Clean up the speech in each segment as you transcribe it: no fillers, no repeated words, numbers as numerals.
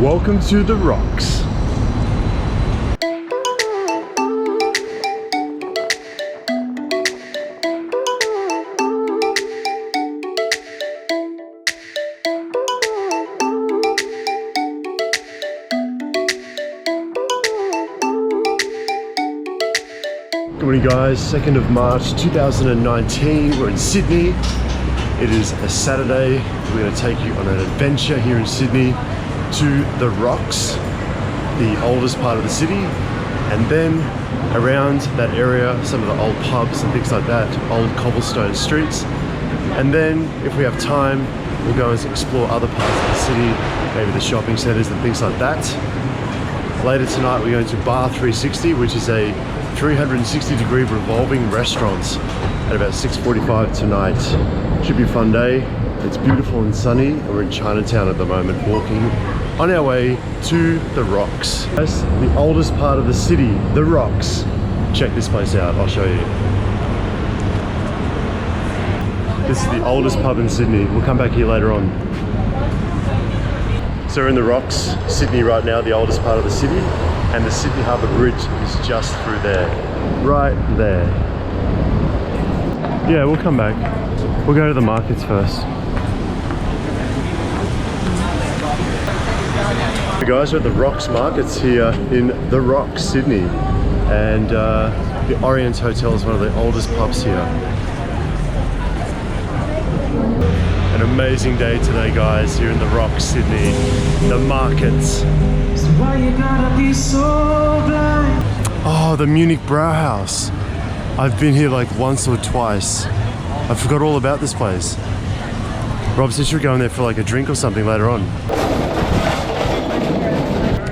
Welcome to the rocks. Good morning guys, 2nd of March 2019, we're in Sydney. It is a Saturday. We're going to take you on an adventure here in Sydney to the rocks, the oldest part of the city, and then around that area, some of the old pubs and things like that, old cobblestone streets. And then if we have time, we'll go and explore other parts of the city, maybe the shopping centers and things like that. Later tonight we're going to Bar 360, which is a 360-degree revolving restaurant at about 6:45 tonight. Should be a fun day. It's beautiful and sunny, and we're in Chinatown at the moment, walking on our way to the rocks. That's the oldest part of the city, the rocks. Check this place out, I'll show you. This is the oldest pub in Sydney. We'll come back here later on. So we're in the rocks, Sydney right now, the oldest part of the city, and the Sydney Harbour Bridge is just through there, right there. Yeah, we'll come back. We'll go to the markets first. Hey guys, we're at the Rocks Markets here in the Rocks, Sydney, and the Orient Hotel is one of the oldest pubs here. An amazing day today guys, here in the Rocks, Sydney, the markets. Oh, the Munich Brauhaus. I've been here like once or twice. I forgot all about this place. Rob said we're going there for like a drink or something later on.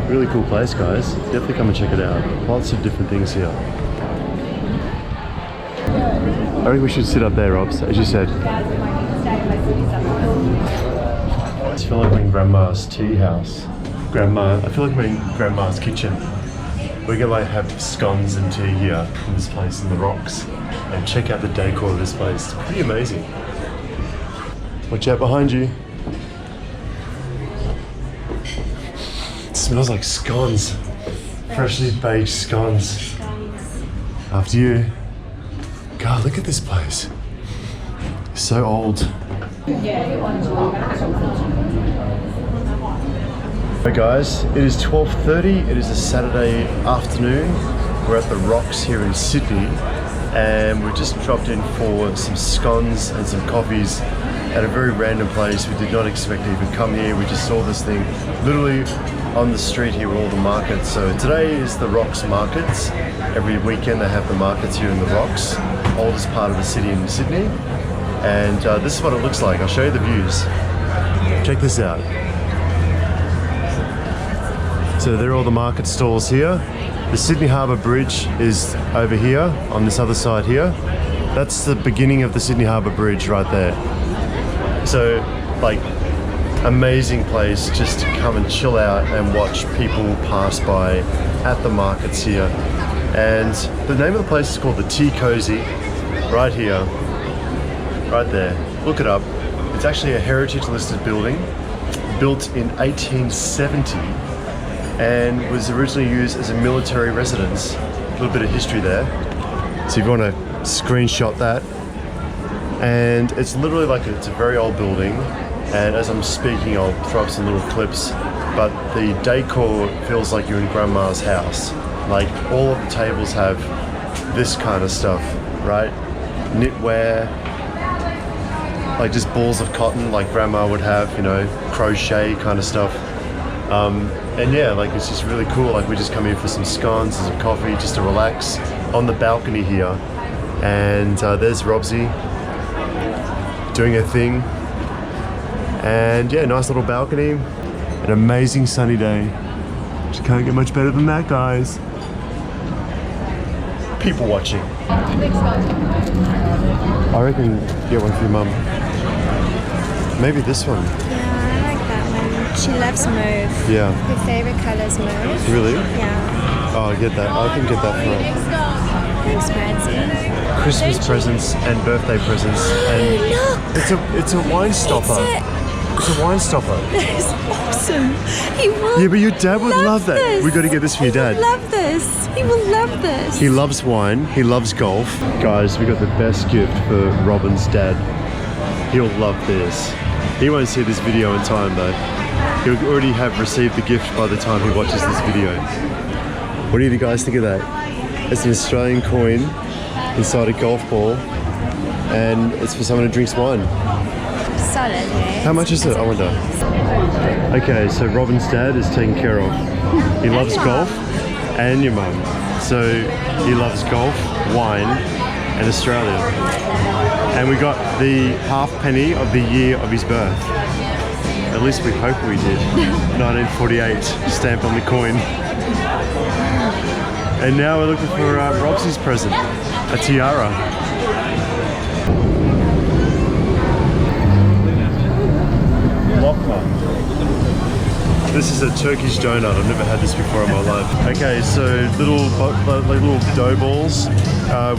Really cool place guys, definitely come and check it out. Lots of different things here. I think we should sit up there, Rob, as you said. I just feel like we're in Grandma's tea house. I feel like we're in Grandma's kitchen. We're gonna like have scones and tea here in this place in the rocks, and check out the decor of this place. It's pretty amazing. Watch out behind you. It smells like scones. Freshly baked scones. After you. God, look at this place. It's so old. Hey guys, it is 12:30, it is a Saturday afternoon. We're at the rocks here in Sydney, and we've just dropped in for some scones and some coffees at a very random place. We did not expect to even come here. We just saw this thing literally on the street here with all the markets. So today is the Rocks Markets. Every weekend they have the markets here in the rocks, oldest part of the city in Sydney. And this is what it looks like. I'll show you the views. Check this out. So there are all the market stalls here. The Sydney Harbour Bridge is over here, on this other side here. That's the beginning of the Sydney Harbour Bridge right there. So, like, amazing place just to come and chill out and watch people pass by at the markets here. And the name of the place is called the Tea Cosy, right here, right there. Look it up. It's actually a heritage listed building, built in 1870. And was originally used as a military residence. A little bit of history there. So if you want to screenshot that. And it's literally like, it's a very old building. And as I'm speaking, I'll throw up some little clips. But the decor feels like you're in Grandma's house. Like all of the tables have this kind of stuff, right? Knitwear, like just balls of cotton like Grandma would have, you know, crochet kind of stuff. And yeah, like it's just really cool. Like we just come here for some scones and some coffee just to relax on the balcony here. And there's Robsy doing her thing. And yeah, nice little balcony. An amazing sunny day. Just can't get much better than that, guys. People watching. I reckon get one for your mum. Maybe this one. She loves mauve. Yeah. Her favorite color is mauve. Really? Yeah. Oh, I get that. I can get that for her. Thanks, Francie. Christmas presents and birthday presents, and it's a wine stopper. It's a wine stopper. That is awesome. He will. Yeah, but your dad would love that. this. We got to get this for your dad. He will love this. He will love this. He loves wine. He loves golf. Guys, we got the best gift for Robyn's dad. He'll love this. He won't see this video in time though. He'll already have received the gift by the time he watches this video. What do you guys think of that? It's an Australian coin inside a golf ball, and it's for someone who drinks wine. Solid, eh? How much is it? I wonder. Okay, so Robyn's dad is taken care of. He loves golf, and your mum. So he loves golf, wine, and Australia. And we got the halfpenny of the year of his birth. At least we hope we did. 1948, stamp on the coin. And now we're looking for Robsy's present, a tiara. Lokma. This is a Turkish donut. I've never had this before in my life. Okay, so little dough balls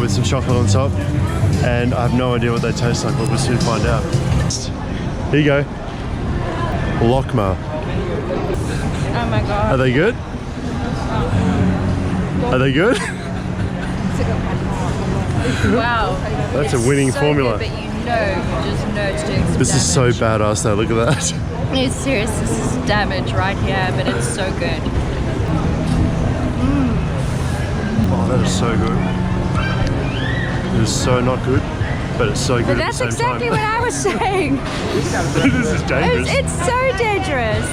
with some chocolate on top, and I have no idea what they taste like, but we'll soon find out. Here you go. Lokma. Oh my god. Are they good? Are they good? Wow. That's a winning formula. Good, but you just know it's doing some This is so badass though, look at that. It's serious, this is damage right here, but it's so good. Oh, that is so good. It is so not good, but it's so good But at the that's same exactly time. what I was saying. This is dangerous. It's so dangerous.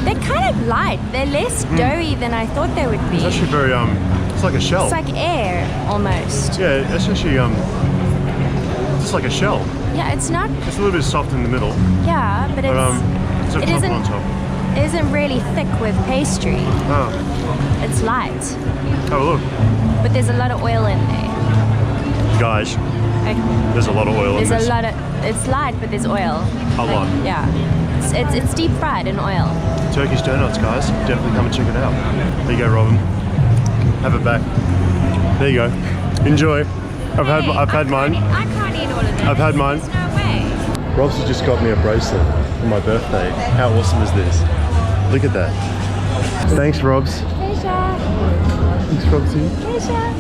They're kind of light. They're less doughy than I thought they would be. It's actually very, it's like a shell. It's like air, almost. Yeah, it's actually, just like a shell. Yeah, it's not. It's a little bit soft in the middle, Yeah, but but it's it's a chocolate on top. it isn't really thick with pastry. Oh, It's light, oh look. but there's a lot of oil in there. Guys, Like, there's a lot of oil in there's this. a lot of. It's light, but there's oil. A lot. Yeah, it's deep fried in oil. Turkish donuts, guys. Definitely come and check it out. There you go, Robyn. Have it back. There you go. Enjoy. I've had mine. I can't eat all of this. I've had mine. There's no way. Robsy just got me a bracelet for my birthday. How awesome is this? Look at that. Thanks, Robs. Pleasure. Thanks, Robsy. Pleasure.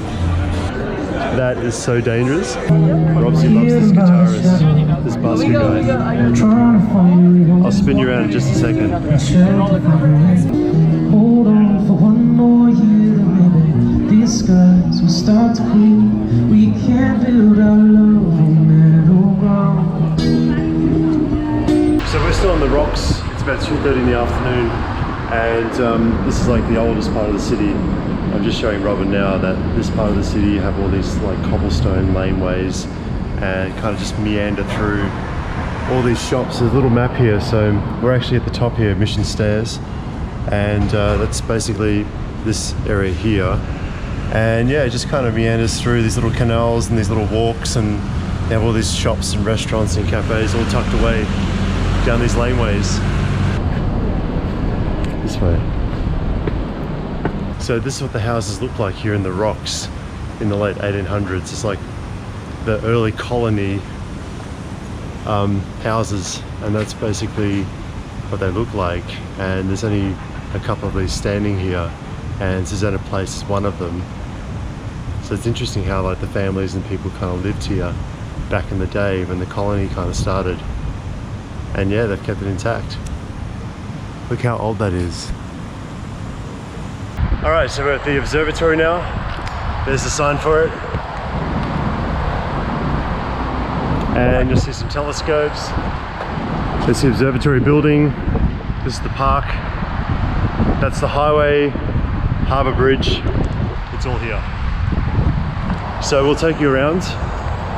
That is so dangerous. Robsy loves this guitarist, this basket guy. I'll spin you around in just a second. Hold on for one more year, and maybe these skies will start to clear. We can't build our love on meadow ground. So we're still on the rocks. It's about 2:30 in the afternoon, and this is like the oldest part of the city. I'm just showing Robyn now that this part of the city you have all these like cobblestone laneways and kind of just meander through all these shops. There's a little map here, so we're actually at the top here, Mission Stairs, and that's basically this area here. And yeah, it just kind of meanders through these little canals and these little walks, and they have all these shops and restaurants and cafes all tucked away down these laneways. This way. So this is what the houses look like here in the rocks in the late 1800s. It's like the early colony houses, and that's basically what they look like. And there's only a couple of these standing here, and Susanna Place is one of them. So it's interesting how like the families and people kind of lived here back in the day when the colony kind of started. And yeah, they've kept it intact. Look how old that is. All right, so we're at the observatory now. There's the sign for it. And you'll see some telescopes. There's the observatory building. This is the park. That's the highway, harbour bridge. It's all here. So we'll take you around.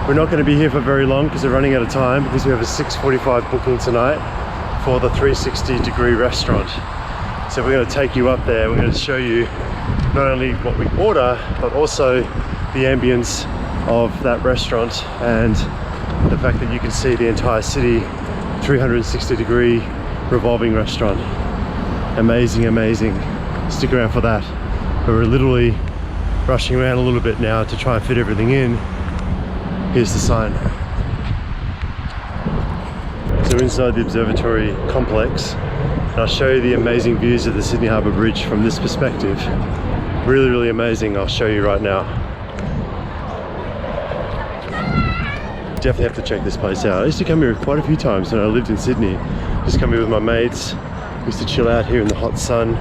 We're not going to be here for very long because we're running out of time, because we have a 6:45 booking tonight for the 360-degree restaurant. So we're going to take you up there. We're going to show you not only what we order, but also the ambience of that restaurant and the fact that you can see the entire city, 360-degree revolving restaurant. Amazing, amazing. Stick around for that. But we're literally rushing around a little bit now to try and fit everything in. Here's the sign. So So inside the observatory complex, and I'll show you the amazing views of the Sydney Harbour Bridge from this perspective. Really, really amazing. I'll show you right now. Definitely have to check this place out. I used to come here quite a few times when I lived in Sydney. Just come here with my mates. Used to chill out here in the hot sun.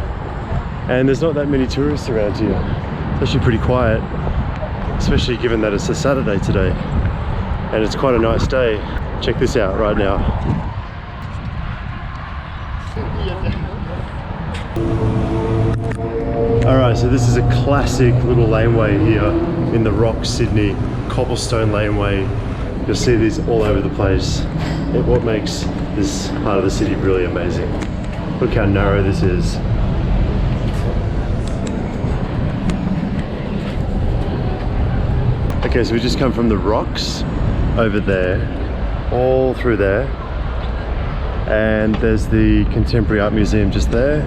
And there's not that many tourists around here. It's actually pretty quiet, especially given that it's a Saturday today. And it's quite a nice day. Check this out right now. Alright, so this is a classic little laneway here in the Rock, Sydney, cobblestone laneway. You'll see these all over the place. What makes this part of the city really amazing. Look how narrow this is. Okay, so we just come from the rocks over there, all through there. And there's the Contemporary Art Museum just there.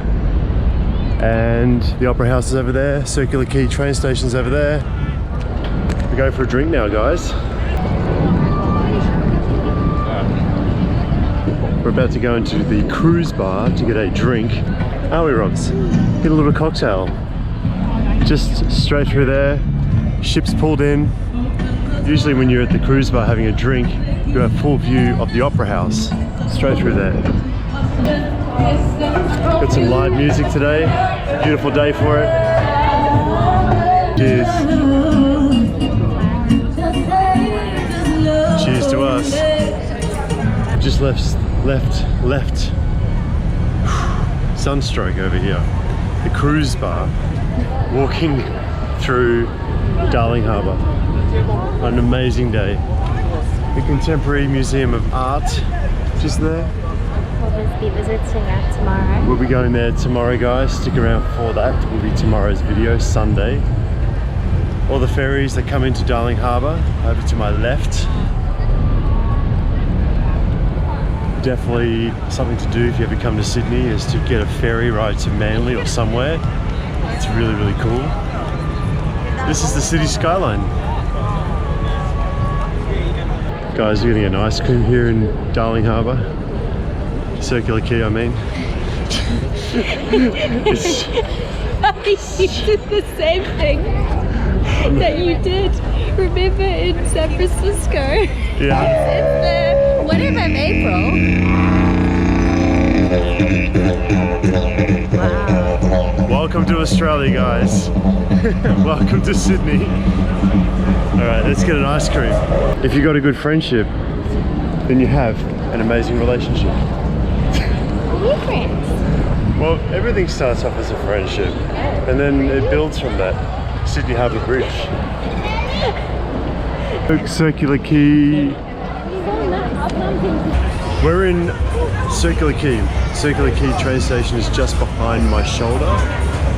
And the Opera House is over there, Circular Quay train station's over there. We're going for a drink now, guys. We're about to go into the cruise bar to get a drink. Aren't we, Robs? Get a little cocktail. Just straight through there, ships pulled in. Usually when you're at the cruise bar having a drink, you have full view of the Opera House. Straight through there. Got some live music today. Beautiful day for it. Cheers. Cheers to us. Just left sunstroke over here. The cruise bar. Walking through Darling Harbour. An amazing day. The Contemporary Museum of Art just there. We'll be visiting that tomorrow. We'll be going there tomorrow, guys. Stick around for that. Will be tomorrow's video, Sunday. All the ferries that come into Darling Harbour over to my left. Definitely something to do if you ever come to Sydney is to get a ferry ride to Manly or somewhere. It's really, really cool. This is the city skyline. Guys, we're getting an ice cream here in Darling Harbour. Circular Quay, I mean. You did the same thing that you did, remember, in San Francisco? Yeah. It's the, whatever, April. Wow. Welcome to Australia, guys. Welcome to Sydney. Alright, let's get an ice cream. If you got a good friendship, then you have an amazing relationship. We're friends. Well, everything starts off as a friendship, and then it builds from that. Sydney Harbour Bridge. Circular Quay. We're in Circular Quay. Circular Quay train station is just behind my shoulder,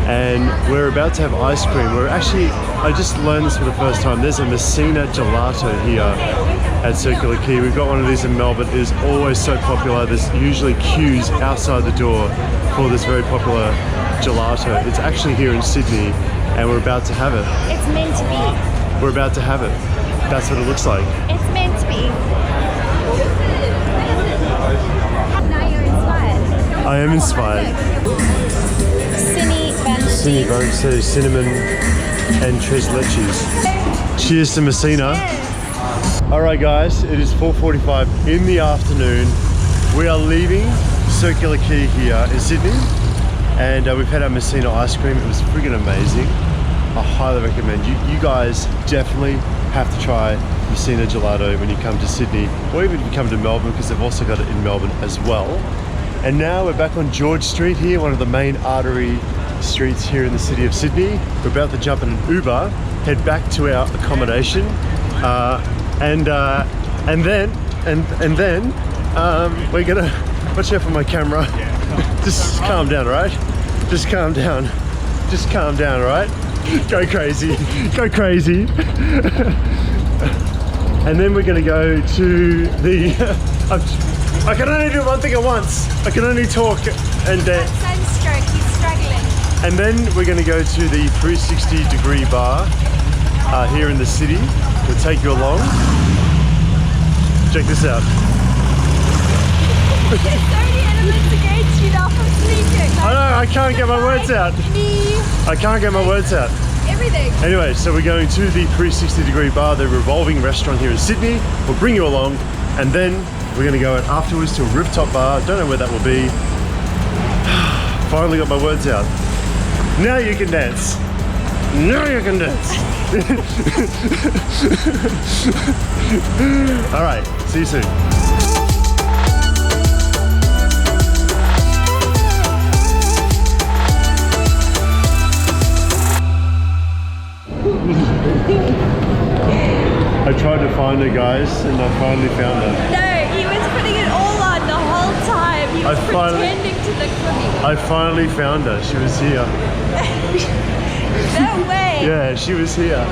and we're about to have ice cream. We're actually, I just learned this for the first time. There's a Messina gelato here at Circular Quay. We've got one of these in Melbourne. It is always so popular. There's usually queues outside the door for this very popular gelato. It's actually here in Sydney, and we're about to have it. It's meant to be. We're about to have it. That's what it looks like. It's meant to be. Now you're inspired. I am inspired. So cinnamon and tres leches. Cheers to Messina. Alright guys, it is 4:45 in the afternoon. We are leaving Circular Quay here in Sydney, and we've had our Messina ice cream. It was friggin' amazing. I highly recommend you guys definitely have to try Messina gelato when you come to Sydney, or even if you come to Melbourne, because they've also got it in Melbourne as well. And now we're back on George Street here, one of the main artery streets here in the city of Sydney. We're about to jump in an Uber, head back to our accommodation, and then we're gonna watch out for my camera. Just calm down, right? Just calm down. Just calm down, right? Go crazy. Go crazy. And then we're gonna go to the. I can only do one thing at once. I can only talk and dance. Sunstroke, he's struggling. And then we're going to go to the 360-degree bar here in the city. We'll take you along. Check this out. There's so many elements against you now from speaking. I know, I can't get my words out. Knee, I can't get my words out. everything. Anyway, so we're going to the 360-degree bar, the revolving restaurant here in Sydney. We'll bring you along, and then we're gonna go out afterwards to a rooftop bar. Don't know where that will be. Finally got my words out. Now you can dance. Now you can dance. All right, see you soon. I tried to find her, guys, and I finally found her. No, he was putting it all on the whole time. He was pretending to look for me. I finally found her. She was here. No way. Yeah, she was here.